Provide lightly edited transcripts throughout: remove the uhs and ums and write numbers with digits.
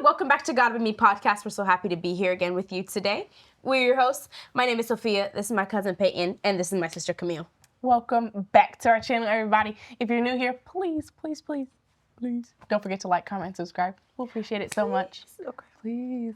welcome back to God with Me podcast. We're so happy to be here again with you today. We're your hosts. My name is Sophia. This is my cousin Peyton, and this is my sister Camille. Welcome back to our channel, everybody. If you're new here, please don't forget to like, comment, and subscribe. We'll appreciate it so much. Okay. Please.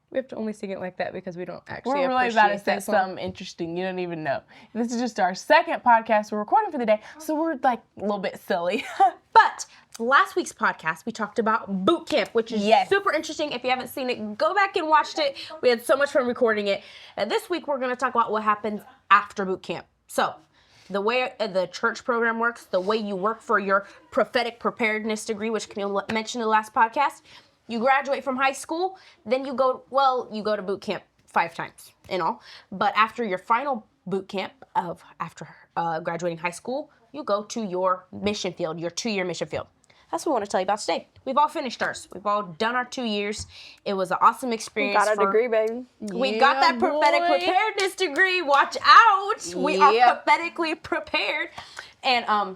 We have to only sing it like that because we don't actually We're really about to say something interesting. You don't even know. This is just our second podcast we're recording for the day, so we're like a little bit silly. But last week's podcast, we talked about boot camp, which is super interesting. If you haven't seen it, go back and watch it. We had so much fun recording it. And this week, we're going to talk about what happens after boot camp. So the way the church program works, the way you work for your prophetic preparedness degree, which Camille mentioned in the last podcast. You graduate from high school, then you go to boot camp 5 times in all. But after your final boot camp after graduating high school, you go to your mission field, your 2-year mission field. That's what we want to tell you about today. We've all finished ours. We've all done our 2 years. It was an awesome experience. We got our degree, baby. We got that prophetic preparedness degree. Watch out. We are prophetically prepared. And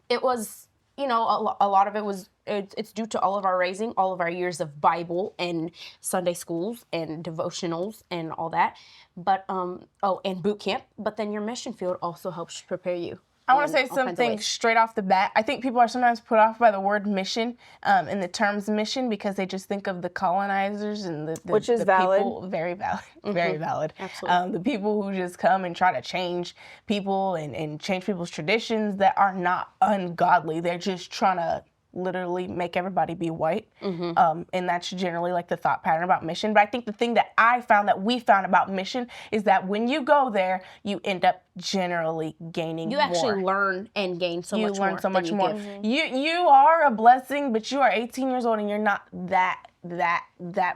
it was, a lot of it was, it's due to all of our raising, all of our years of Bible and Sunday schools and devotionals and all that. But, and boot camp. But then your mission field also helps prepare you. I want to say something straight off the bat. I think people are sometimes put off by the word mission and the terms mission because they just think of the colonizers and which is the valid. People, very valid, very valid. Absolutely. The people who just come and try to change people and change people's traditions that are not ungodly. They're just trying to literally make everybody be white. And that's generally like the thought pattern about mission. But I think the thing that we found about mission is that when you go there, you end up generally gaining more. You actually learn and gain so much more. You learn so much more. You are a blessing, but you are 18 years old and you're not that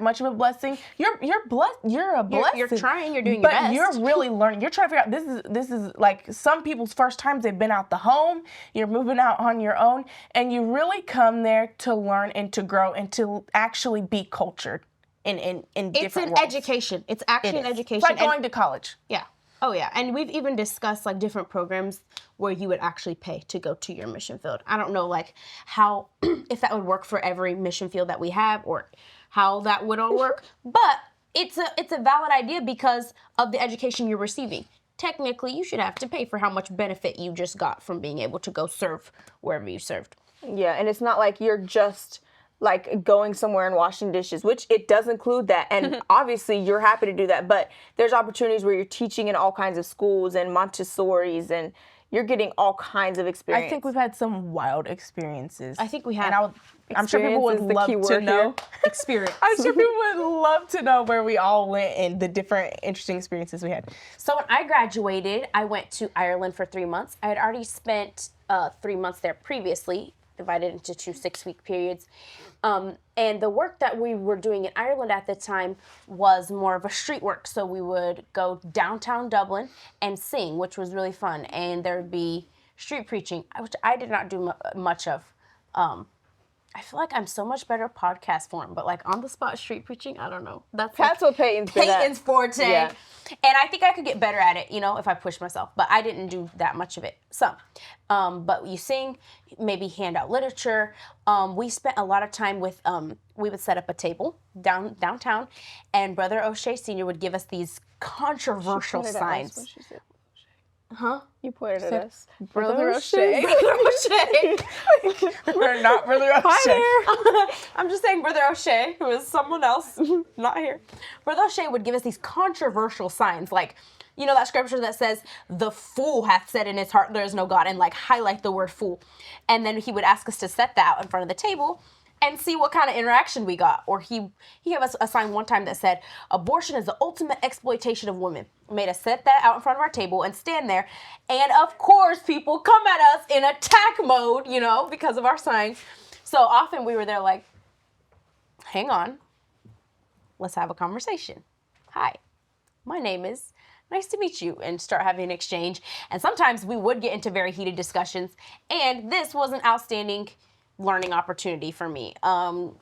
much of a blessing. You're blessed. You're a blessing. You're trying. You're doing your best. But you're really learning. You're trying to figure out. This is like some people's first times they've been out the home. You're moving out on your own, and you really come there to learn and to grow and to actually be cultured in different It's an roles. education. It's actually an education. It's like going to college. Yeah. Oh, yeah. And we've even discussed like different programs where you would actually pay to go to your mission field. I don't know like how, if that would work for every mission field that we have or how that would all work. But it's a valid idea because of the education you're receiving. Technically, you should have to pay for how much benefit you just got from being able to go serve wherever you served. Yeah, and it's not like you're just like going somewhere and washing dishes, which it does include that. And obviously you're happy to do that. But there's opportunities where you're teaching in all kinds of schools and Montessori's and you're getting all kinds of experience. I think we've had some wild experiences. I think we have. And I'm sure people would love to know. Experience. I'm sure people would love to know where we all went and the different interesting experiences we had. So when I graduated, I went to Ireland for 3 months. I had already spent 3 months there previously, divided into 2 6-week periods. And the work that we were doing in Ireland at the time was more of a street work. So we would go downtown Dublin and sing, which was really fun. And there'd be street preaching, which I did not do much of. I feel like I'm so much better at podcast form, but like on the spot street preaching, I don't know. That's what Peyton's forte. Yeah. And I think I could get better at it, if I push myself. But I didn't do that much of it. Some. But you sing, maybe hand out literature. We spent a lot of time with, we would set up a table downtown, and Brother O'Shea Sr. would give us these controversial signs. Huh? You pointed at us. Brother O'Shea. Brother O'Shea. We're not Brother O'Shea. I'm just saying Brother O'Shea, who is someone else, not here. Brother O'Shea would give us these controversial signs, like, that scripture that says, the fool hath said in his heart there is no God, and like highlight the word fool. And then he would ask us to set that out in front of the table and see what kind of interaction we got. Or he gave us a sign one time that said, abortion is the ultimate exploitation of women. Made us set that out in front of our table and stand there. And of course, people come at us in attack mode, because of our signs. So often we were there like, hang on, let's have a conversation. Hi, my name is, nice to meet you, and start having an exchange. And sometimes we would get into very heated discussions. And this was an outstanding learning opportunity for me.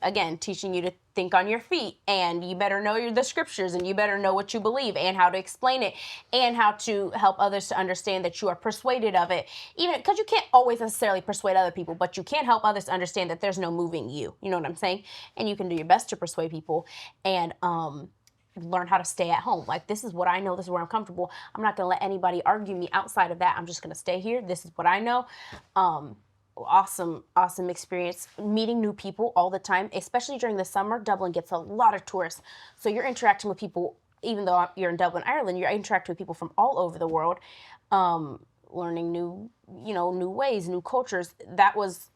Again, teaching you to think on your feet, and you better know the scriptures, and you better know what you believe and how to explain it, and how to help others to understand that you are persuaded of it. Even because you can't always necessarily persuade other people, but you can help others to understand that there's no moving you. You know what I'm saying? And you can do your best to persuade people, and learn how to stay at home. Like, this is what I know. This is where I'm comfortable. I'm not going to let anybody argue me outside of that. I'm just going to stay here. This is what I know. Awesome experience, meeting new people all the time, especially during the summer. Dublin gets a lot of tourists, so you're interacting with people. Even though you're in Dublin, Ireland, you're interacting with people from all over the world, learning new ways, new cultures. That was,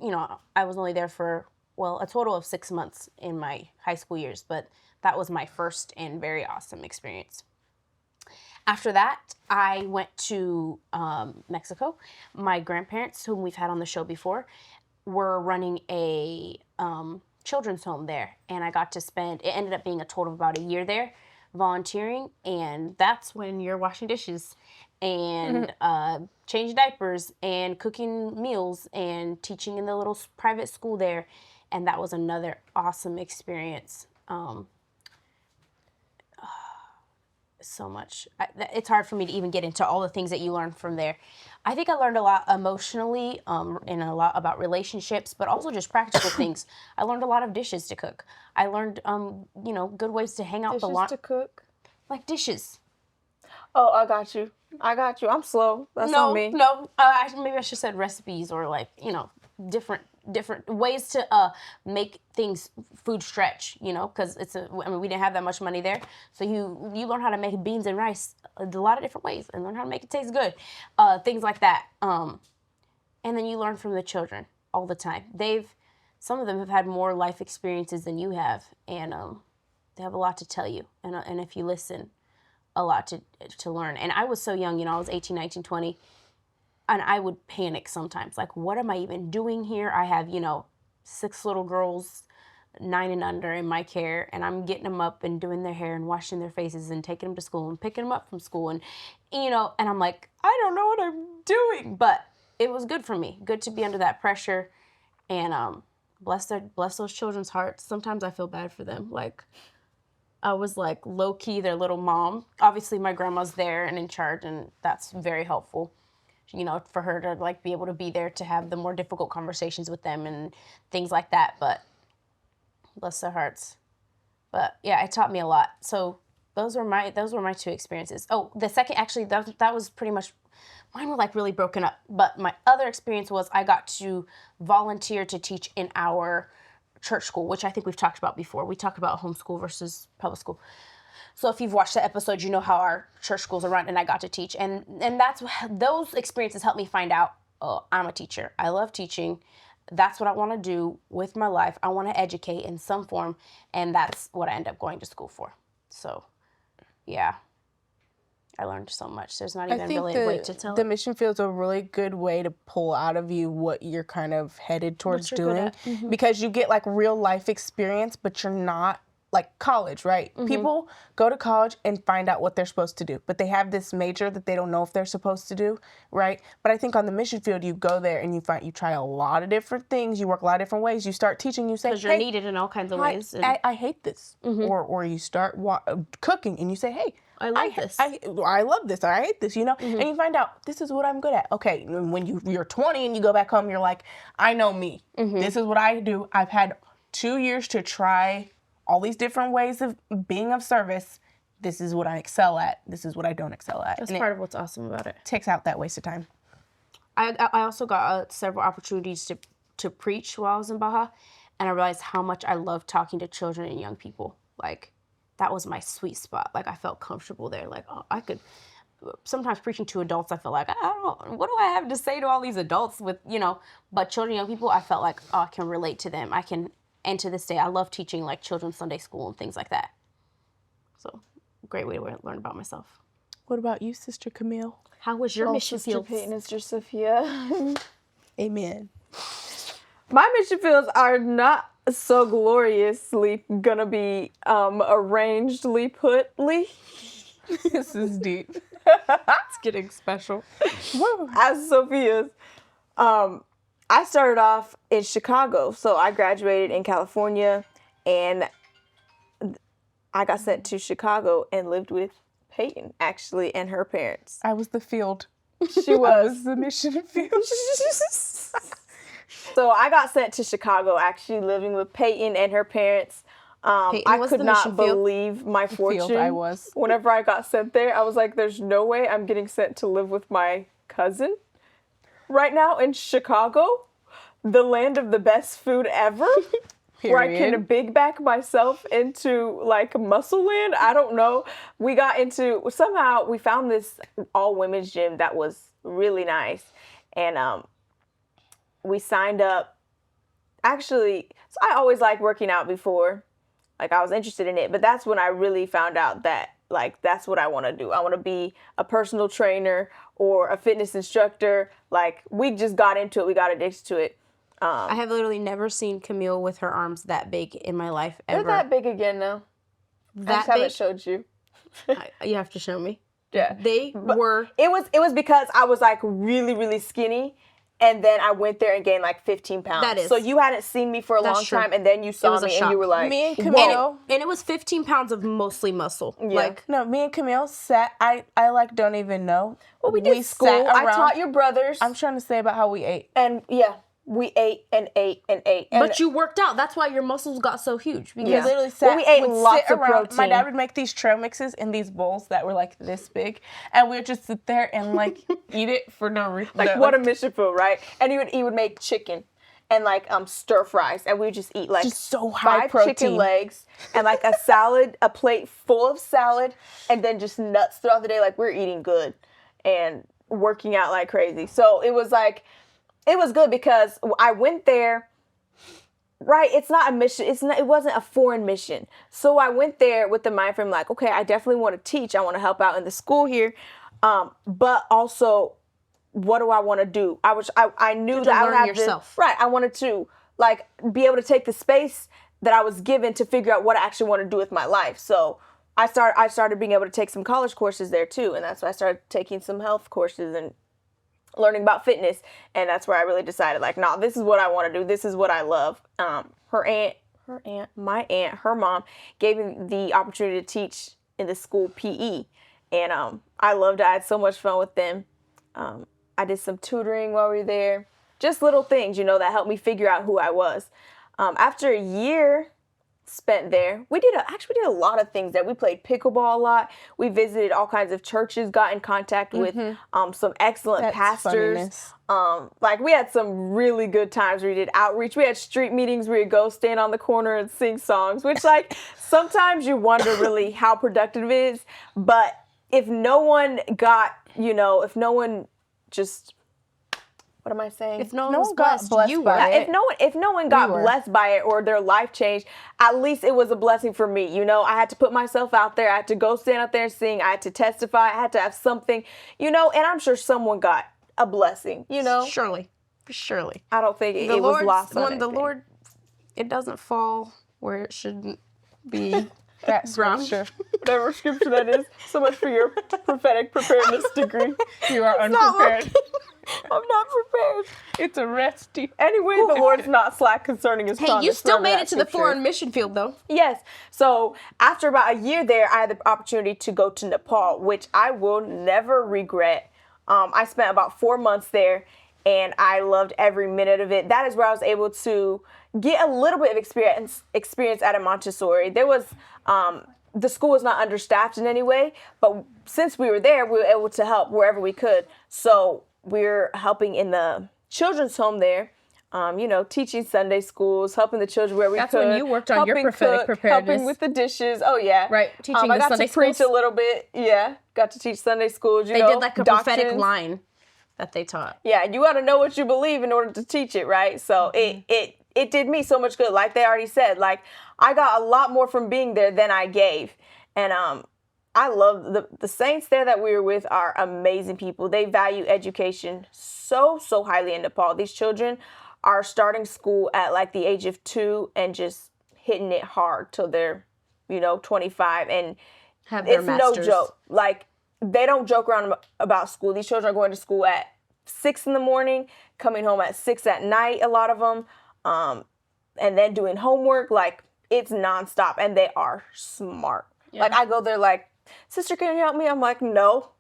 I was only there for, a total of 6 months in my high school years, but that was my first and very awesome experience. After that, I went to Mexico. My grandparents, whom we've had on the show before, were running a children's home there. And I got to it ended up being a total of about a year there volunteering. And that's when you're washing dishes and changing diapers and cooking meals and teaching in the little private school there. And that was another awesome experience. So much. It's hard for me to even get into all the things that you learn from there. I think I learned a lot emotionally and a lot about relationships, but also just practical things. I learned a lot of dishes to cook. I learned, good ways to hang out Dishes the lawn. to cook? Like dishes. Oh, I got you. I'm slow. That's on me. No. Maybe I should have said recipes or different ways to make food stretch, because we didn't have that much money there. So you learn how to make beans and rice a lot of different ways and learn how to make it taste good. Things like that. And then you learn from the children all the time. Some of them have had more life experiences than you have, and they have a lot to tell you. And if you listen, a lot to learn. And I was so young, I was 18, 19, 20. And I would panic sometimes. Like, what am I even doing here? I have, 6 little girls, 9 and under in my care. And I'm getting them up and doing their hair and washing their faces and taking them to school and picking them up from school. And, and I'm like, I don't know what I'm doing. But it was good for me. Good to be under that pressure. And bless those children's hearts. Sometimes I feel bad for them. Like, I was like low-key their little mom. Obviously, my grandma's there and in charge. And that's very helpful. For her to be able to be there to have the more difficult conversations with them and things like that. But bless their hearts. But yeah, it taught me a lot. So those were my 2 experiences. Oh, the second, actually, that was pretty much, mine were really broken up. But my other experience was I got to volunteer to teach in our church school, which I think we've talked about before. We talked about homeschool versus public school. So if you've watched that episode, you know how our church schools are run, and I got to teach. And those experiences helped me find out, oh, I'm a teacher. I love teaching. That's what I want to do with my life. I want to educate in some form, and that's what I end up going to school for. So, yeah, I learned so much. There's not even really a way to tell. The mission field's a really good way to pull out of you what you're kind of headed towards doing, because you get real life experience, but you're not college, right? Mm-hmm. People go to college and find out what they're supposed to do, but they have this major that they don't know if they're supposed to do, right? But I think on the mission field, you go there and you try a lot of different things. You work a lot of different ways. You start teaching. You say, because you're needed in all kinds of ways. I hate this. Mm-hmm. Or you start cooking and you say, hey, I love this. I love this. Or I hate this, Mm-hmm. And you find out, this is what I'm good at. Okay, when you're 20 and you go back home, you're like, I know me. Mm-hmm. This is what I do. I've had 2 years to try all these different ways of being of service. This is what I excel at. This is what I don't excel at. That's part of what's awesome about it. Takes out that waste of time. I also got several opportunities to preach while I was in Baja, and I realized how much I love talking to children and young people. That was my sweet spot. I felt comfortable there. I could. Sometimes preaching to adults, I feel like, I don't know, what do I have to say to all these adults but children and young people, I felt like, I can relate to them. And to this day, I love teaching children's Sunday school and things like that. So, great way to learn about myself. What about you, Sister Camille? How was your mission field? Sister Peyton, Sister Sophia. Amen. My mission fields are not so gloriously gonna be arrangedly putly. This is deep. It's getting special. As Sophia's. I started off in Chicago. So I graduated in California, and I got sent to Chicago and lived with Peyton, actually, and her parents. I was the field. She I was. was the mission field. So I got sent to Chicago, actually living with Peyton and her parents. Peyton I was could the not mission field? believe my fortune. I was. Whenever I got sent there, I was like, there's no way I'm getting sent to live with my cousin right now in Chicago, the land of the best food ever. Where I can big back myself into like muscle land. I don't know. We got into, somehow we found this all women's gym that was really nice. And we signed up. Actually, so I always liked working out before. Like I was interested in it, but that's when I really found out that like that's what I want to do. I want to be a personal trainer or a fitness instructor. Like we just got into it. We got addicted to it. I have literally never seen Camille with her arms that big in my life ever. They're that big again now. I That just haven't big? showed you. You have to show me. Yeah. They were. It was because I was like really, really skinny. And then I went there and gained like 15 pounds. That is. So you hadn't seen me for a That's long true. time, and then you saw was a me and shock. you were like, Me and "Whoa." Camille. And it was 15 pounds of mostly muscle. Yeah. Like, No, me and Camille sat. I like don't even know. Well, we did school. sat I around- taught your brothers. I'm trying to say about how we ate. And yeah, we ate and ate and ate. And but you worked out. That's why your muscles got so huge. Because Yeah. We literally Well, sat. we ate would lots sit of around. My protein. dad would make these trail mixes in these bowls that were like this big, and we would just sit there and like eat it for no reason. like what a mission food, right? And he would make chicken and like stir fries, and we would just eat like Just so high 5 chicken protein. legs and like a salad, a plate full of salad, and then just nuts throughout the day. Like we're eating good and working out like crazy. So it was like, it was good because I went there. Right, it's not a mission. It wasn't a foreign mission. So I went there with the mind frame like, okay, I definitely want to teach. I want to help out in the school here, but also, what do I want to do? I knew that I would learn have yourself. Right, I wanted to like be able to take the space that I was given to figure out what I actually want to do with my life. So I started being able to take some college courses there too, and that's why I started taking some health courses and learning about fitness, and that's where I really decided like, nah, this is what I want to do. This is what I love. Her mom gave me the opportunity to teach in the school PE, and I loved it. I had so much fun with them. I did some tutoring while we were there, just little things, that helped me figure out who I was. After a year spent there, we did a lot of things there. We played pickleball a lot. We visited all kinds of churches, got in contact with some excellent pastors. Like we had some really good times. We did outreach. We had street meetings where you go stand on the corner and sing songs, which like sometimes you wonder really how productive it is. But if no one got, if no one just, what am I saying? if no one No was one got blessed you by were. it. If no one got were. blessed by it or their life changed, at least it was a blessing for me. I had to put myself out there. I had to go stand out there and sing. I had to testify. I had to have something, and I'm sure someone got a blessing, Surely. I don't think it was lost on when the anything. Lord, it doesn't fall where it shouldn't be. That's Ground. sure. Whatever scripture that is. So much for your prophetic preparedness degree. You are not unprepared. I'm not prepared. It's a resty. Anyway, the Lord's not slack concerning his Hey, promise. you still Remember made that it to the scripture. foreign mission field, though. Yes. So after about a year there, I had the opportunity to go to Nepal, which I will never regret. I spent about 4 months there, and I loved every minute of it. That is where I was able to get a little bit of experience at a Montessori. There was the school was not understaffed in any way, but since we were there, we were able to help wherever we could. So we're helping in the children's home there. Teaching Sunday schools, helping the children where we That's could. when you worked on your helping prophetic cook, preparedness. helping with the dishes. Oh yeah, Right, teaching I the got Sunday to preach schools. a little bit. Yeah, got to teach Sunday schools. They did like a prophetic doctrines. line that they taught. Yeah, you got to know what you believe in order to teach it, right? So it did me so much good. Like they already said, like I got a lot more from being there than I gave, and I love the saints there that we were with are amazing people. They value education so highly in Nepal. These children are starting school at like the age of 2 and just hitting it hard till they're 25, and Have their it's masters. no joke. Like they don't joke around about school. These children are going to school at 6 in the morning, coming home at 6 at night, a lot of them, and then doing homework. Like, it's nonstop, and they are smart. Yeah. Like, I go there like, sister, can you help me? I'm like, no,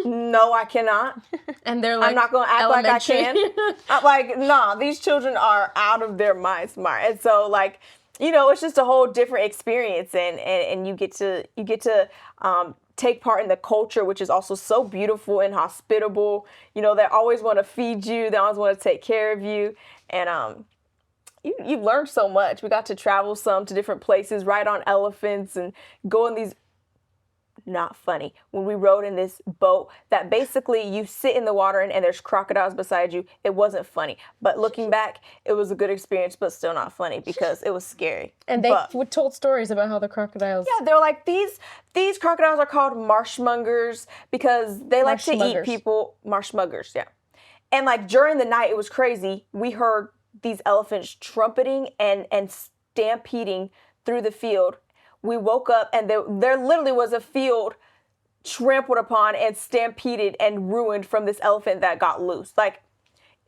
I cannot. And they're like, I'm not going to act like I can. I'm like, nah, these children are out of their mind smart. And so, like, you know, it's just a whole different experience, and you get to take part in the culture, which is also so beautiful and hospitable. You know, they always want to feed you. They always want to take care of you. And you've learned so much. We got to travel some to different places, ride on elephants, and go in these, not funny, when we rode in this boat that basically you sit in the water and there's crocodiles beside you. It wasn't funny. But looking back, it was a good experience, but still not funny because it was scary. And they told stories about how the crocodiles... Yeah, they're like, these crocodiles are called marshmongers because they like to eat people. Marshmuggers, yeah. And like during the night, it was crazy. We heard these elephants trumpeting and stampeding through the field. We woke up and there literally was a field trampled upon and stampeded and ruined from this elephant that got loose. Like,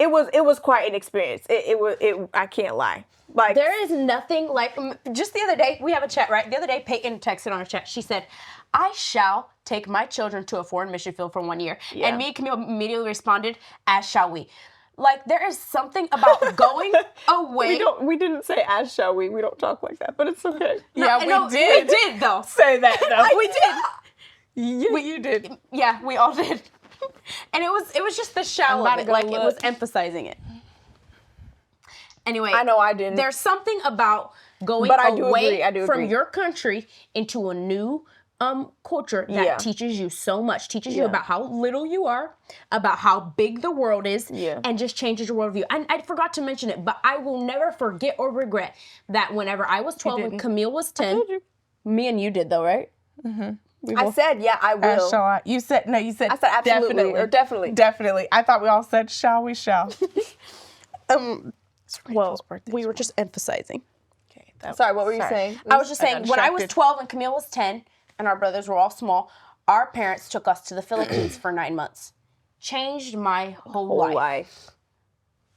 it was quite an experience. It I can't lie. Like, there is nothing like, just the other day, we have a chat, right? The other day, Peyton texted on our chat. She said, I shall take my children to a foreign mission field for 1 year. Yeah. And me and Camille immediately responded, as shall we. Like, there is something about going away. We didn't say as shall we. We don't talk like that, but it's okay. No, we did. We did, though. Say that, though. We did. You did. Yeah, we all did. And it was just the shall of it. Like, it was emphasizing it. Anyway. I know I didn't. There's something about going away from agree. your country into a new culture that teaches you so much, teaches you about how little you are, about how big the world is, and just changes your worldview. And I forgot to mention it, but I will never forget or regret that whenever I was 12 and Camille was 10, me and you did though, right? Mm-hmm. I said, yeah, I will. Shall I? You said, no, you said I said absolutely, definitely. Or definitely. Definitely. I thought we all said, shall we shall. Well, we were just emphasizing. Okay. Sorry, what were you saying? I was just saying, when I was 12 and Camille was 10, and our brothers were all small, our parents took us to the Philippines for 9 months. Changed my whole life.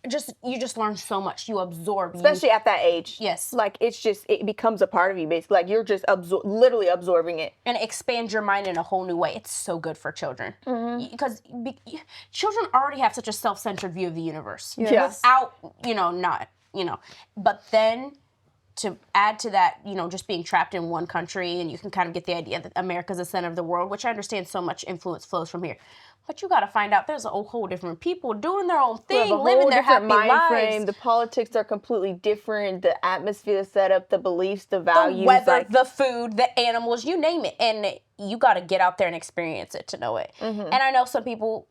You just learn so much. You absorb. Especially at that age. Yes. Like, it becomes a part of you, basically. Like, you're just literally absorbing it. And it expands your mind in a whole new way. It's so good for children. Because children already have such a self-centered view of the universe. Yes. Without, but then to add to that, just being trapped in one country, and you can kind of get the idea that America's the center of the world, which I understand so much influence flows from here. But you got to find out there's a whole different people doing their own thing, living their happy lives. Frame. The politics are completely different. The atmosphere set up, the beliefs, the values. The weather, the food, the animals, you name it. And you got to get out there and experience it to know it. And I know some people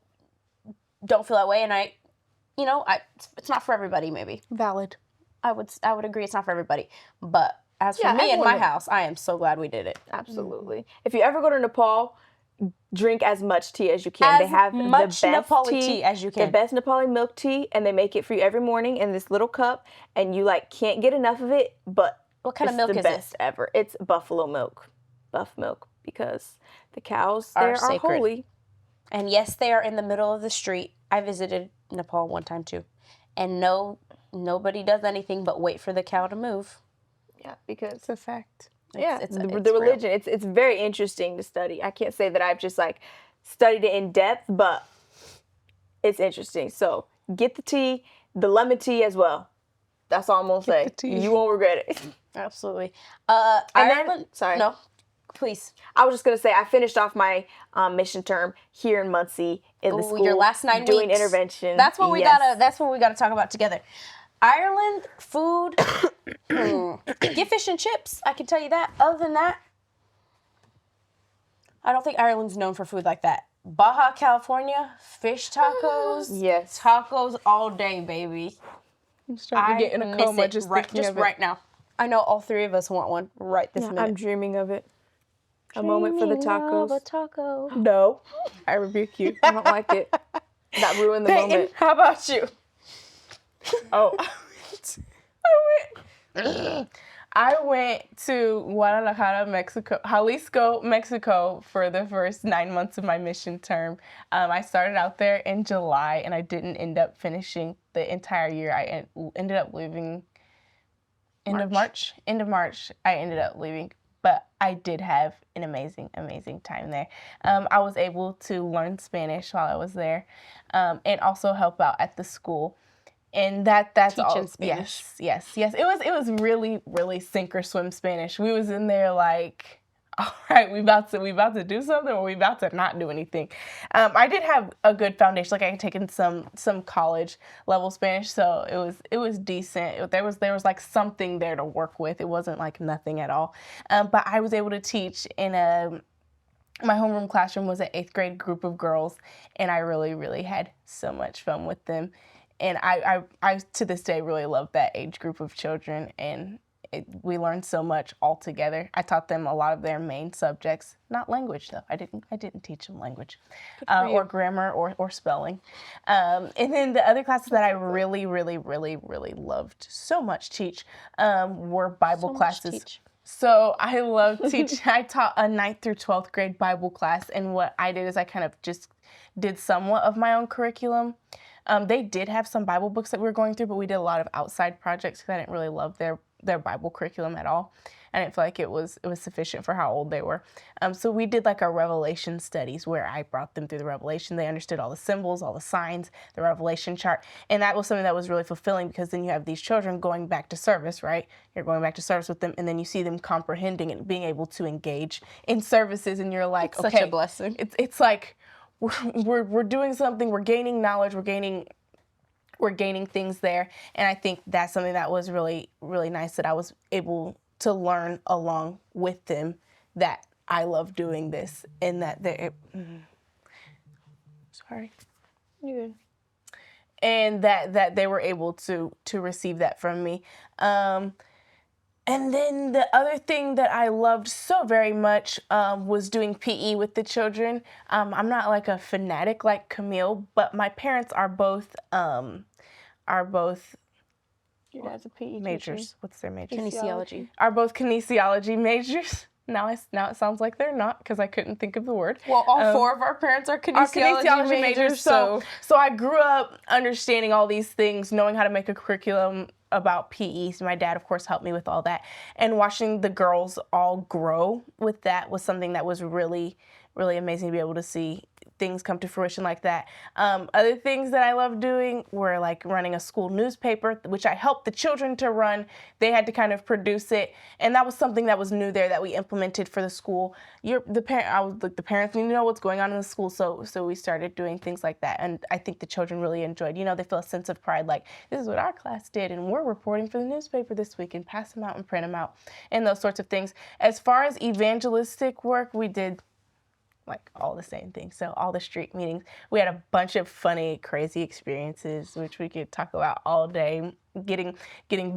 don't feel that way, and it's not for everybody, maybe. Valid. I would agree it's not for everybody. But as for me and my house, I am so glad we did it. Absolutely. If you ever go to Nepal, drink as much tea as you can. They have the best Nepali tea as you can. The best Nepali milk tea, and they make it for you every morning in this little cup, and you can't get enough of it, but what kind of milk is it? It's the best ever. It's buffalo milk. Buff milk, because the cows there are holy. And yes, they are in the middle of the street. I visited Nepal one time too. And nobody does anything but wait for the cow to move. Yeah, because it's a fact. It's the religion. It's very interesting to study. I can't say that I've just studied it in depth, but it's interesting. So get the tea, the lemon tea as well. That's all I'm gonna say. You won't regret it. Absolutely. Sorry. No, please. I was just gonna say I finished off my mission term here in Muncie in the school. Your last 9 weeks. Doing intervention. That's what we gotta talk about together. Ireland, food, get fish and chips. I can tell you that. Other than that, I don't think Ireland's known for food like that. Baja California, fish tacos. Yes. Tacos all day, baby. I'm starting to get in a coma just thinking of it. Right now. I know all three of us want one right this minute. I'm dreaming of it. A moment for the tacos. Of a taco. No. I rebuke you. I don't like it. That ruined the moment. How about you? Oh. I went to Guadalajara, Mexico, Jalisco, Mexico for the first 9 months of my mission term. I started out there in July, and I didn't end up finishing the entire year. I ended up leaving end of March. End of March, I ended up leaving. But I did have an amazing, amazing time there. I was able to learn Spanish while I was there, and also help out at the school. And that's Teaching all. Spanish. Yes. It was really, really sink or swim Spanish. We was in there like, all right, we about to do something, or we about to not do anything. I did have a good foundation. Like I had taken some college level Spanish, so it was decent. There was like something there to work with. It wasn't like nothing at all. But I was able to teach in my homeroom classroom was an 8th grade group of girls, and I really, really had so much fun with them. And I to this day really love that age group of children, and we learned so much all together. I taught them a lot of their main subjects, not language though. I didn't teach them language, or grammar or spelling. And then the other classes that I really, really, really, really loved so much teach were Bible classes. So I love teaching. I taught a 9th through 12th grade Bible class, and what I did is I kind of just did somewhat of my own curriculum. They did have some Bible books that we were going through, but we did a lot of outside projects because I didn't really love their Bible curriculum at all. I didn't feel like it was sufficient for how old they were. So we did like a Revelation studies where I brought them through the Revelation. They understood all the symbols, all the signs, the Revelation chart. And that was something that was really fulfilling, because then you have these children going back to service, right? You're going back to service with them, and then you see them comprehending and being able to engage in services, and you're like, It's such a blessing. It's like we're doing something, we're gaining knowledge, we're gaining things there. And I think that's something that was really, really nice, that I was able to learn along with them, that I love doing this, and that sorry. You're good. And that they were able to receive that from me. And then the other thing that I loved so very much was doing PE with the children. I'm not like a fanatic like Camille, but my parents are both Your dad's a PE majors. teacher. What's their major? Kinesiology. Are both kinesiology majors. Now it sounds like they're not, because I couldn't think of the word. Well, all 4 of our parents are kinesiology majors, so I grew up understanding all these things, knowing how to make a curriculum about PE. So my dad, of course, helped me with all that. And watching the girls all grow with that was something that was really, really amazing to be able to see things come to fruition like that. Other things that I love doing were like running a school newspaper, which I helped the children to run. They had to kind of produce it, and that was something that was new there that we implemented for the school. The parents need to know what's going on in the school, so we started doing things like that, and I think the children really enjoyed. They feel a sense of pride, like this is what our class did, and we're reporting for the newspaper this week, and pass them out and print them out, and those sorts of things. As far as evangelistic work, we did like all the same things. So all the street meetings, we had a bunch of funny, crazy experiences, which we could talk about all day. Getting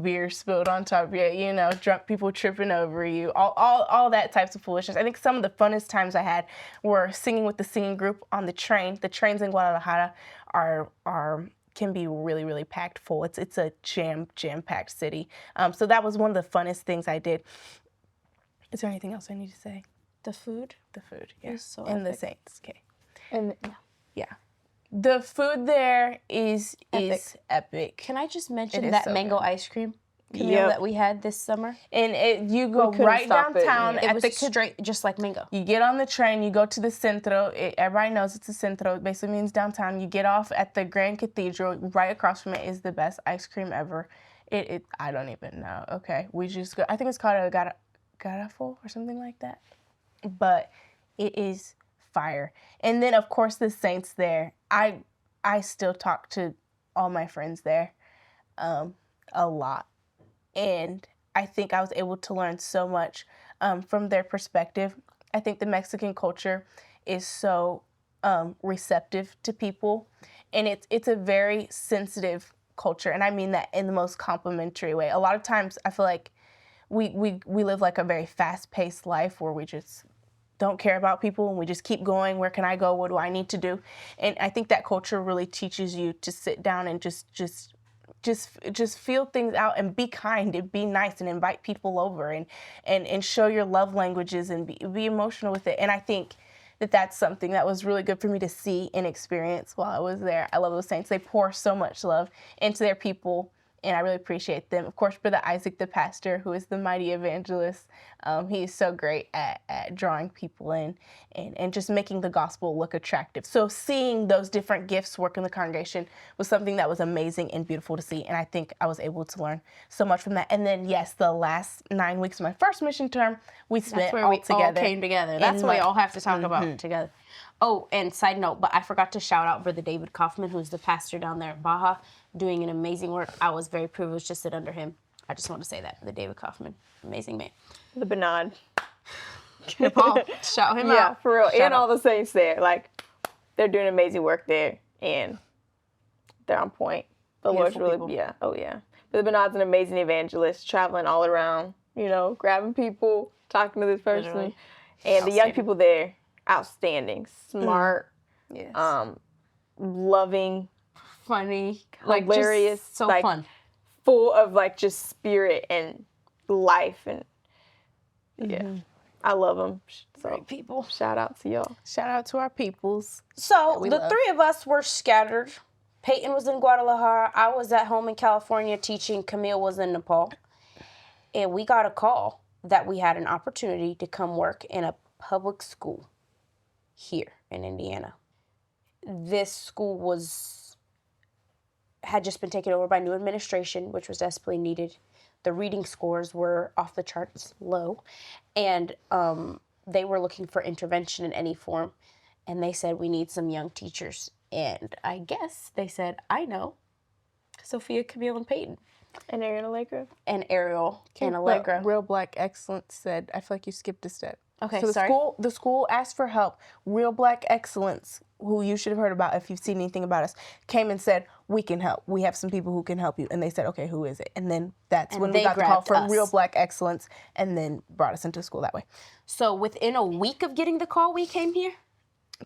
beer spilled on top of you, drunk people tripping over you, all that types of foolishness. I think some of the funnest times I had were singing with the singing group on the train. The trains in Guadalajara can be really, really packed full. It's a jam-packed city. So that was one of the funnest things I did. Is there anything else I need to say? The food, yeah. so and epic. the Saints, okay. And Yeah. The food there is epic. Can I just mention It is that so mango good. ice cream, Camille, that we had this summer? And you go couldn't right stop it, downtown yeah. It was straight, just like mango. You get on the train, you go to the centro. Everybody knows it's a centro. It basically means downtown. You get off at the Grand Cathedral. Right across from it is the best ice cream ever. I don't even know. Okay, we just go. I think it's called a garafo or something like that. But it is fire. And then, of course, the Saints there. I still talk to all my friends there a lot. And I think I was able to learn so much from their perspective. I think the Mexican culture is so receptive to people. And it's a very sensitive culture. And I mean that in the most complimentary way. A lot of times I feel like we live like a very fast-paced life where we just don't care about people and we just keep going. Where can I go? What do I need to do? And I think that culture really teaches you to sit down and just just feel things out and be kind and be nice and invite people over and show your love languages and be emotional with it. And I think that's something that was really good for me to see and experience while I was there. I love those saints. They pour so much love into their people, and I really appreciate them. Of course, Brother Isaac, the pastor, who is the mighty evangelist, he is so great at drawing people in and just making the gospel look attractive. So seeing those different gifts work in the congregation was something that was amazing and beautiful to see, and I think I was able to learn so much from that. And then, yes, the last 9 weeks of my first mission term, we spent all together. All came together. That's what we all have to talk about together. Oh, and side note, but I forgot to shout out Brother David Kaufman, who's the pastor down there in Baja, doing an amazing work. I was very privileged to sit under him. I just want to say that. The David Kaufman, amazing man. The Bernard. Paul, shout him out. Yeah, for real. Shout and out. all the saints there. Like, they're doing amazing work there, and they're on point. The Lord's really, people. yeah, oh yeah. But the Bernard's an amazing evangelist, traveling all around, grabbing people, talking to this person. Literally. And the young people there, outstanding, smart, Yes. loving, Funny, hilarious, just so like, fun. full of just spirit and life, and yeah, I love them. So Great people. shout out to y'all. Shout out to our peoples. So we the love. three of us were scattered. Peyton was in Guadalajara. I was at home in California teaching. Camille was in Nepal. And we got a call that we had an opportunity to come work in a public school here in Indiana. This school had just been taken over by new administration, which was desperately needed. The reading scores were off the charts low, and they were looking for intervention in any form. And they said, we need some young teachers. And I guess they said, I know Sophia, Camille, and Peyton. And Ariel Allegra. And Ariel and Allegra. Real Black Excellence said, I feel like you skipped a step. Okay, so sorry. The school asked for help. Real Black Excellence, who you should have heard about if you've seen anything about us, came and said, we can help. We have some people who can help you. And they said, okay, who is it? And then that's when we got the call from Real Black Excellence and then brought us into school that way. So within a week of getting the call, we came here?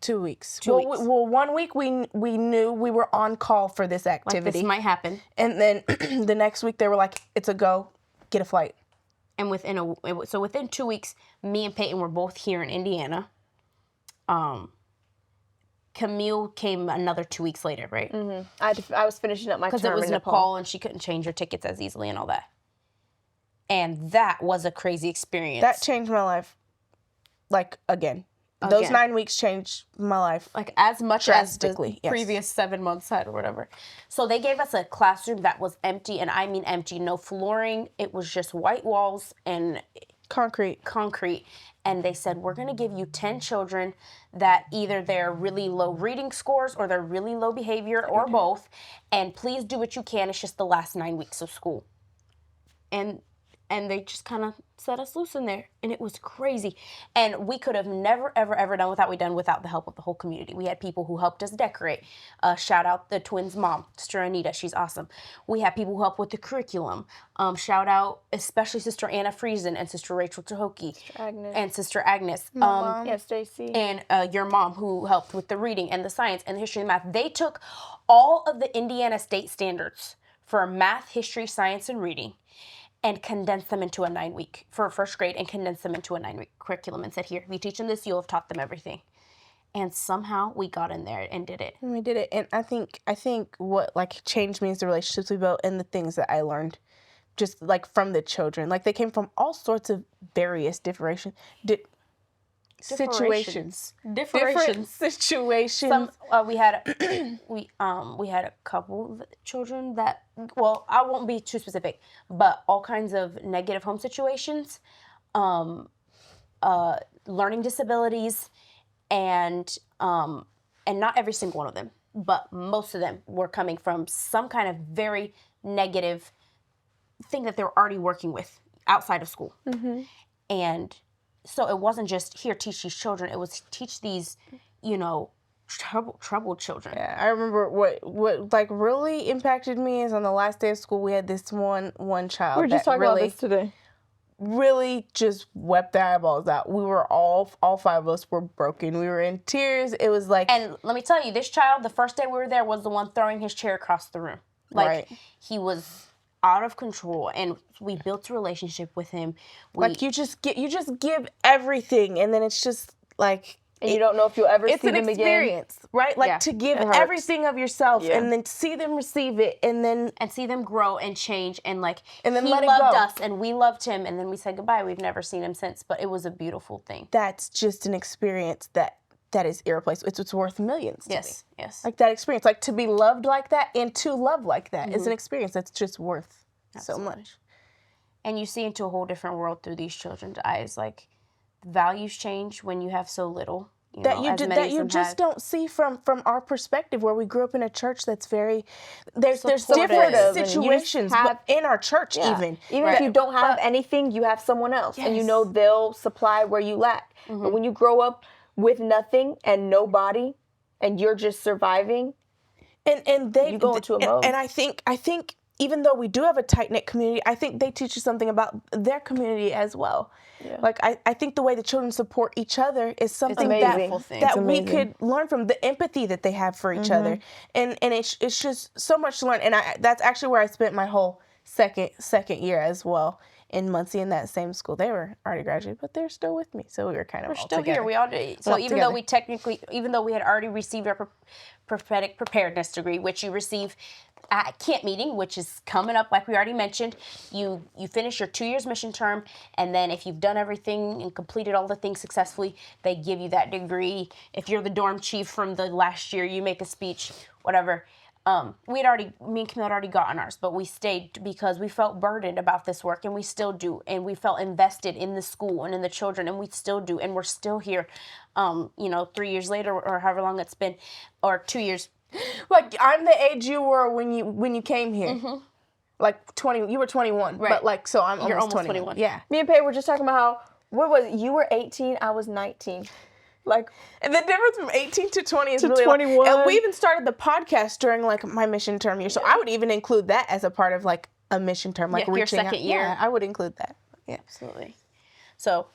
2 weeks. 2 weeks. Well, 1 week we knew we were on call for this activity. Like this might happen. And then the next week they were like, it's a go, get a flight. And within 2 weeks, me and Peyton were both here in Indiana. Camille came another 2 weeks later, right? Mm-hmm. I was finishing up my term because it was in Nepal and she couldn't change her tickets as easily and all that. And that was a crazy experience. That changed my life, again. Those 9 weeks changed my life. Like as much as the drastically, yes. previous 7 months had or whatever. So they gave us a classroom that was empty, and I mean empty. No flooring. It was just white walls and Concrete. And they said, we're going to give you 10 children that either they're really low reading scores or they're really low behavior or both. And please do what you can. It's just the last 9 weeks of school. And they just kind of set us loose in there. And it was crazy. And we could have never, ever, ever done what we done without the help of the whole community. We had people who helped us decorate. Shout out the twins' mom, Sister Anita. She's awesome. We had people who helped with the curriculum. Shout out especially Sister Anna Friesen and Sister Rachel Tahoki. And Sister Agnes. Yes, Stacy. And your mom, who helped with the reading and the science and the history and the math. They took all of the Indiana state standards for math, history, science, and reading and condensed them into a 9 week for first grade and condensed them into a 9 week curriculum and said, here, if you teach them this, you'll have taught them everything. And somehow we got in there and did it. And we did it. And I think what changed me is the relationships we built and the things that I learned just from the children. They came from all sorts of various situations. Different situations. We had a couple of children that, well, I won't be too specific, but all kinds of negative home situations, learning disabilities, and not every single one of them, but most of them were coming from some kind of very negative thing that they were already working with outside of school. Mm-hmm. And so it wasn't just, here, teach these children. It was teach these, troubled children. Yeah, I remember what really impacted me is on the last day of school, we had this one child. We were just talking about this today. Really just wept their eyeballs out. We were all 5 of us were broken. We were in tears. It was And let me tell you, this child, the first day we were there, was the one throwing his chair across the room. Like, Right. he was out of control, and we built a relationship with him. Like you just give everything, and then it's just like And you don't know if you'll ever it's see an them again. experience, right? Like Yeah, to give it hurts. everything of yourself, Yeah. and then see them receive it, and then see them grow and change, and like, And then he let it loved go. us, and we loved him, and then we said goodbye. We've never seen him since, but it was a beautiful thing. that's just an experience that is irreplaceable. It's worth millions to me. Yes. Like that experience, like to be loved like that and to love like that is an experience that's just worth so much. And you see into a whole different world through these children's eyes. Like, values change when you have so little. You That know, you as did, many that as you them just have. don't see from our perspective, where we grew up in a church that's very there's Supportive. different And you just situations have- but in our church Yeah. even if you don't have anything, you have someone else, and you know they'll supply where you lack. But when you grow up with nothing and nobody, and you're just surviving, and they you go into a mode. and I think even though we do have a tight-knit community, I think they teach you something about their community as well. Yeah. Like I think the way the children support each other is something amazing. that It's we amazing. could learn from, the empathy that they have for each other, and it's just so much to learn. And that's actually where I spent my whole second year as well, in Muncie, in that same school. They were already graduated, but they're still with me, so we were kind of all Still together. here. We all did. So All even together. though we had already received our prophetic preparedness degree, which you receive at camp meeting, which is coming up, like we already mentioned, you finish your 2 years mission term, and then if you've done everything and completed all the things successfully, they give you that degree. If you're the dorm chief from the last year, you make a speech, whatever. Me and Camille had already gotten ours, but we stayed because we felt burdened about this work, and we still do, and we felt invested in the school and in the children, and we still do, and we're still here, 3 years later, or however long it's been, or 2 years. Like, I'm the age you were when you came here. Like 20, you were 21, Right. but like, so I'm You're almost almost 21. 21. Yeah. me and Paige were just talking about how you were 18, I was 19. Like, And the difference from 18 to 20 is To really 21. And we even started the podcast during like my mission term year. So I would even include that as a part of like a mission term, like Yeah, your reaching out. second year. Yeah, I would include that. Yeah. Absolutely. So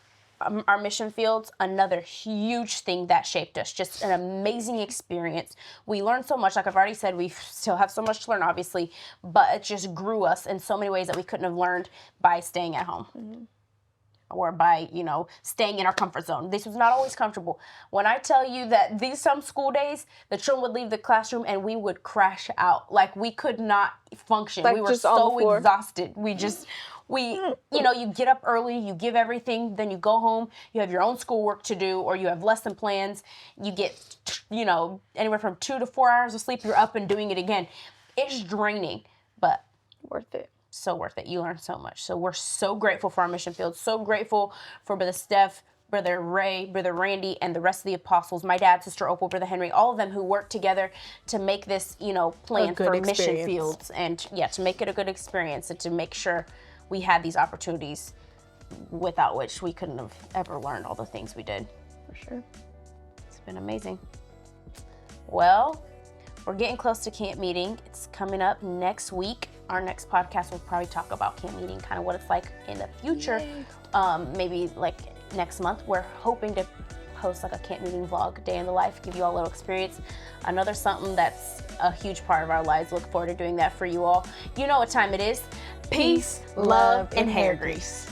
our mission fields, another huge thing that shaped us, just an amazing experience. We learned so much. Like I've already said, we still have so much to learn, obviously, but it just grew us in so many ways that we couldn't have learned by staying at home. Or by, staying in our comfort zone. This was not always comfortable. When I tell you that some school days, the children would leave the classroom and we would crash out. Like, we could not function. Like, We were just on the so floor. exhausted. You get up early, you give everything, then you go home, you have your own schoolwork to do, or you have lesson plans. You get, anywhere from 2 to 4 hours of sleep, you're up and doing it again. It's draining, but worth it. so worth it. You learn so much. So we're so grateful for our mission field. So grateful for Brother Steph, Brother Ray, Brother Randy, and the rest of the apostles, my dad, Sister Opal, Brother Henry, all of them who worked together to make this, plan good for mission experience. fields, and to make it a good experience, and to make sure we had these opportunities without which we couldn't have ever learned all the things we did. For sure. It's been amazing. Well, we're getting close to camp meeting. It's coming up next week. Our next podcast will probably talk about camp meeting, kind of what it's like in the future. Maybe like next month. We're hoping to host like a camp meeting vlog, day in the life, give you all a little experience. Another something that's a huge part of our lives. Look forward to doing that for you all. You know what time it is. Peace, love, and hair grease.